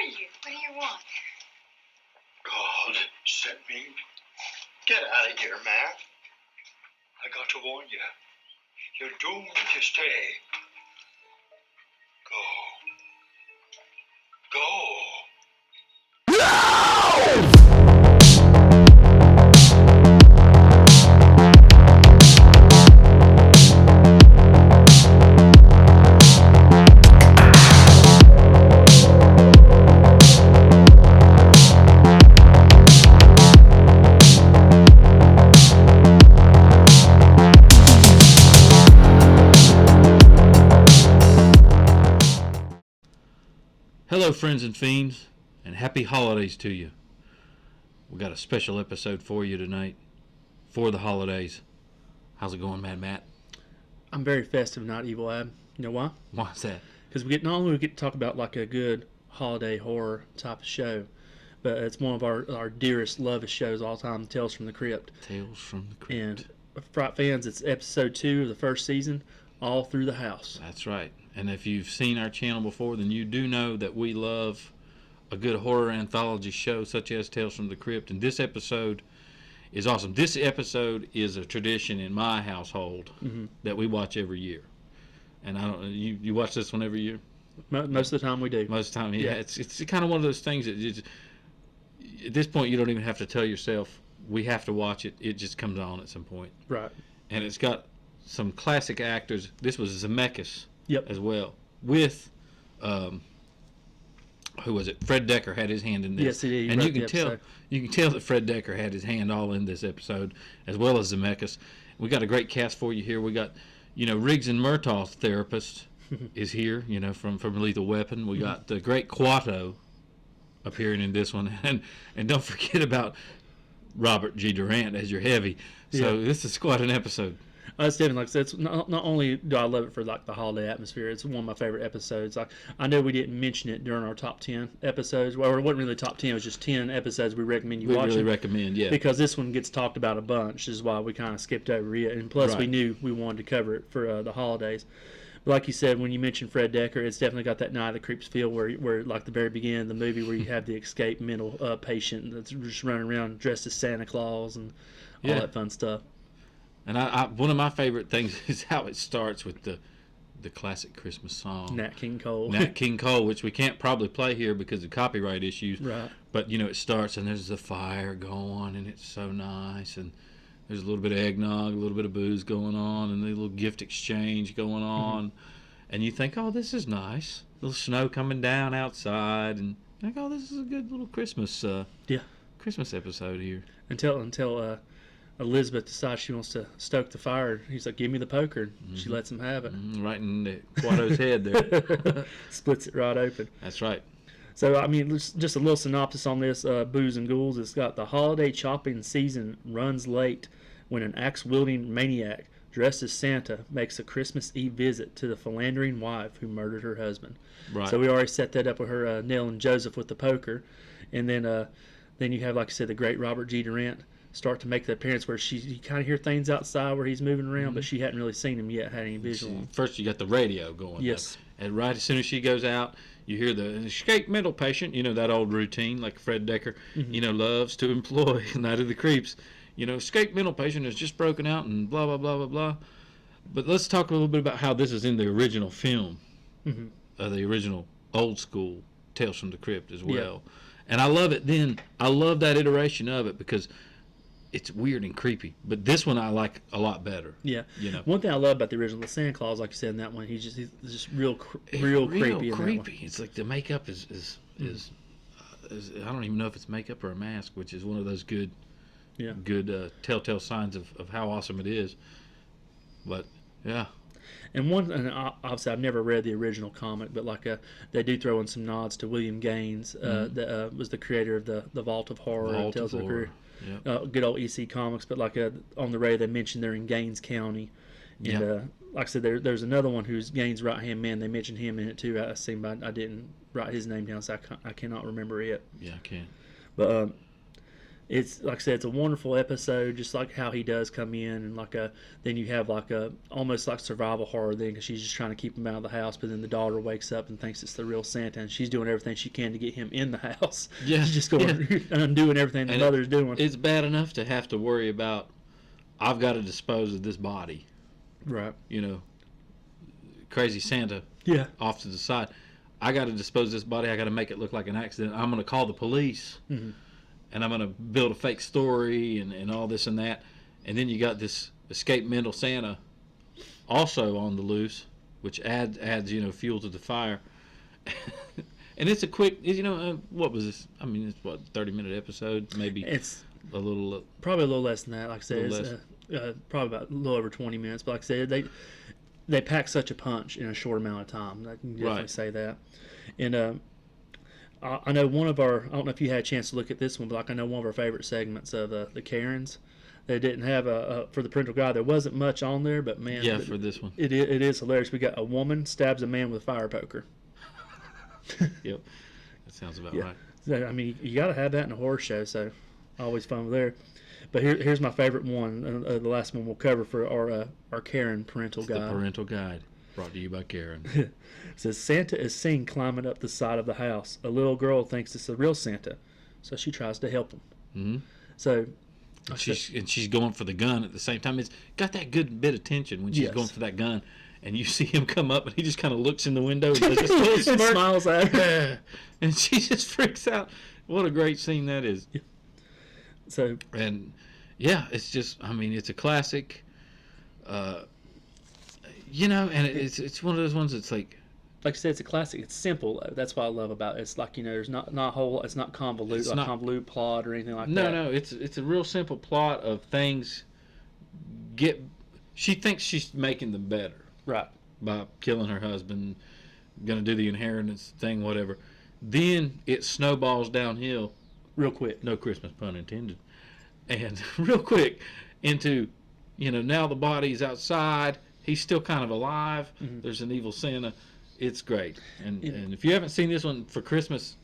you? What do you want? God sent me. Get out of here, man. I got to warn you. You're doomed to stay. Go. Hello, friends and fiends, and happy holidays to you. We got a special episode for you tonight for the holidays. How's it going, Mad Matt? I'm very festive, not evil, Ab. You know why? Why is that? Because not only we get to talk about like a good holiday horror type of show, but it's one of our dearest, lovest shows all time, Tales from the Crypt. Tales from the Crypt. And Fright fans, it's episode 2 of the first season, All Through the House. That's right. And if you've seen our channel before, then you do know that we love a good horror anthology show such as Tales from the Crypt. And this episode is awesome. This episode is a tradition in my household that we watch every year. And I don't. You watch this one every year? Most of the time we do. Most of the time, yeah. It's kind of one of those things that just, at this point you don't even have to tell yourself we have to watch it. It just comes on at some point. Right. And it's got some classic actors. This was Zemeckis. Yep. As well, with who was it? Fred Dekker had his hand in this. Yes, he did. And you can tell that Fred Dekker had his hand all in this episode, as well as Zemeckis. We got a great cast for you here. We got, Riggs and Murtaugh's therapist is here, from Lethal Weapon. We got the great Quato appearing in this one, and don't forget about Robert G. Durant as your heavy. So this is quite an episode. It's definitely, like I said, it's not only do I love it for like the holiday atmosphere, it's one of my favorite episodes. I know we didn't mention it during our top 10 episodes. Well, it wasn't really top 10, it was just 10 episodes we recommend you watching. We really recommend, yeah. Because this one gets talked about a bunch, is why we kind of skipped over it. And plus, we knew we wanted to cover it for the holidays. But like you said, when you mentioned Fred Dekker, it's definitely got that Night of the Creeps feel where like the very beginning of the movie where you have the escaped mental patient that's just running around dressed as Santa Claus and all that fun stuff. And I one of my favorite things is how it starts with the classic Christmas song. Nat King Cole. Nat King Cole, which we can't probably play here because of copyright issues. Right. But, it starts and there's the fire going and it's so nice. And there's a little bit of eggnog, a little bit of booze going on, and a little gift exchange going on. And you think, oh, this is nice. A little snow coming down outside. And you think, oh, this is a good little Christmas Christmas episode here. Until Elizabeth decides she wants to stoke the fire. He's like, give me the poker. She lets him have it. Right in the Quato's head there. Splits it right open. That's right. So, just a little synopsis on this, Booze and Ghouls. It's got the holiday shopping season runs late when an axe-wielding maniac dressed as Santa makes a Christmas Eve visit to the philandering wife who murdered her husband. Right. So we already set that up with her nailing Joseph with the poker. And then you have, like I said, the great Robert G. Durant start to make the appearance where you kind of hear things outside where he's moving around, but she hadn't really seen him yet, had any visual. First, you got the radio going. Yes. And right as soon as she goes out, you hear the escaped mental patient, that old routine like Fred Dekker, loves to employ, Night of the Creeps. Escaped mental patient has just broken out and blah, blah, blah, blah, blah. But let's talk a little bit about how this is in the original film, the original old school Tales from the Crypt as well. Yeah. And I love it then. I love that iteration of it because it's weird and creepy, but this one I like a lot better. Yeah, One thing I love about the original, the Santa Claus, like you said in that one, he's just real creepy. Real creepy. It's like the makeup is I don't even know if it's makeup or a mask, which is one of those good telltale signs of how awesome it is. But yeah. And obviously I've never read the original comic, but they do throw in some nods to William Gaines, that was the creator of the Vault of Horror, Tales of Horror. Yep. Good old EC Comics, but on the radio they mentioned they're in Gaines County, and like I said, there's another one who's Gaines' right hand man. They mentioned him in it too. I seen, but I didn't write his name down, so I cannot remember it. Yeah, I can't. But it's like I said, it's a wonderful episode, just like how he does come in and then you have like a almost like survival horror thing because she's just trying to keep him out of the house, but then the daughter wakes up and thinks it's the real Santa, and she's doing everything she can to get him in the house. Yeah, She's just going and undoing everything the mother's doing. It's bad enough to have to worry about, I've got to dispose of this body. Right. You know, crazy Santa. Yeah. Off to the side. I got to dispose of this body. I got to make it look like an accident. I'm going to call the police. Mm-hmm. And I'm going to build a fake story and all this and that. And then you got this escaped mental Santa also on the loose, which adds fuel to the fire. And it's a quick, what was this? I mean, it's 30-minute episode, maybe. It's a little, probably a little less than that. Like I said, it's probably about a little over 20 minutes. But like I said, they pack such a punch in a short amount of time. I can definitely say that. And I know I don't know if you had a chance to look at this one, but like I know one of our favorite segments of the Karens. They didn't have for the parental guide. There wasn't much on there, but man, yeah, for this one, it is hilarious. We got a woman stabs a man with a fire poker. Yep, that sounds about right. So, I mean, you got to have that in a horror show, so always fun there. But here's my favorite one, the last one we'll cover for our Karen parental guide. The parental guide, brought to you by Karen. It says Santa is seen climbing up the side of the house. A little girl thinks it's the real Santa, so she tries to help him. Mm-hmm. So and she's going for the gun at the same time. It's got that good bit of tension when she's going for that gun, and you see him come up, and he just kind of looks in the window and does this little smirk, and smiles at her, and she just freaks out. What a great scene that is. Yeah. So and yeah, it's just, I mean, it's a classic. And it's one of those ones that's like I said, it's a classic. It's simple though. That's what I love about it. It's like, there's not whole. It's not convoluted, it's not convoluted plot or anything like that. No, it's a real simple plot of things. She thinks she's making them better, right, by killing her husband, gonna do the inheritance thing, whatever. Then it snowballs downhill, real quick. No Christmas pun intended, and real quick into, now the body's outside. He's still kind of alive. Mm-hmm. There's an evil Santa. It's great, and if you haven't seen this one for Christmas,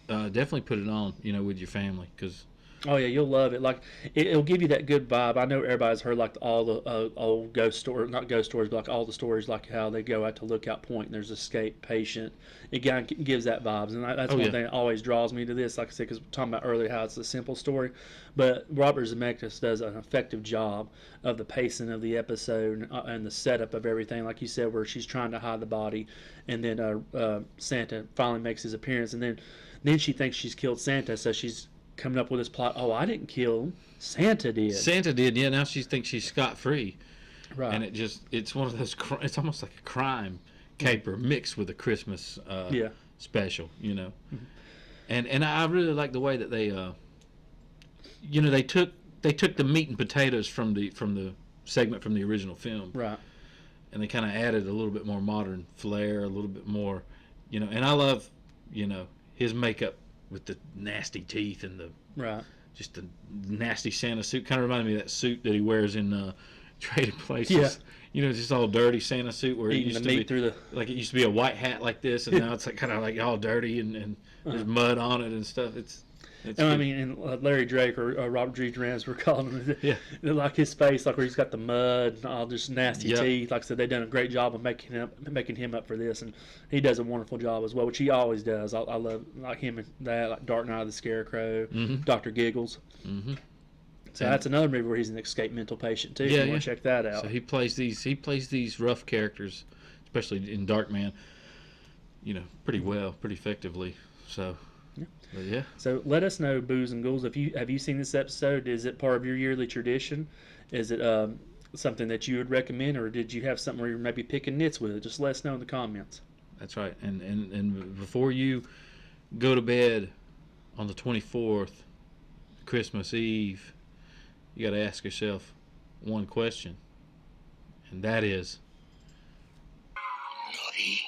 definitely put it on, with your family, because oh yeah, you'll love it. Like it'll give you that good vibe. I know everybody's heard like all the old ghost stories, not ghost stories, but like all the stories like how they go out to Lookout Point and there's escaped patient. It kind of gives that vibes, and that's one thing that always draws me to this. Like I said, because we're talking about earlier how it's a simple story, but Robert Zemeckis does an effective job of the pacing of the episode and the setup of everything. Like you said, where she's trying to hide the body, and then Santa finally makes his appearance, and then she thinks she's killed Santa, so she's coming up with this plot. Oh, I didn't kill him. Santa did. Santa did. Yeah. Now she thinks she's scot-free. Right. And it's one of those. It's almost like a crime caper mixed with a Christmas special. Mm-hmm. And I really like the way that they they took the meat and potatoes from the segment from the original film. Right. And they kind of added a little bit more modern flair, a little bit more, and I love, his makeup with the nasty teeth and just the nasty Santa suit. Kind of reminded me of that suit that he wears in Trading Places. Yeah. Just all dirty Santa suit where it used to be like it used to be a white hat like this, and now it's like kind of like all dirty and there's mud on it and stuff. It's I mean, and Larry Drake or Robert G. Durant, we're calling him, like his face, like where he's got the mud and all just nasty teeth. Like I said, they've done a great job of making him up for this, and he does a wonderful job as well, which he always does. I love like him and that, like Dark Knight of the Scarecrow, Dr. Giggles. Mm-hmm. So that's another movie where he's an escaped mental patient too. Yeah, you want to check that out. So he plays these rough characters, especially in Darkman, pretty well, pretty effectively. So. But yeah. So let us know, Booze and Ghouls, have you seen this episode? Is it part of your yearly tradition? Is it something that you would recommend, or did you have something where you're maybe picking nits with it? Just let us know in the comments. That's right. And before you go to bed on the 24th, Christmas Eve, you got to ask yourself one question, and that is, Naughty.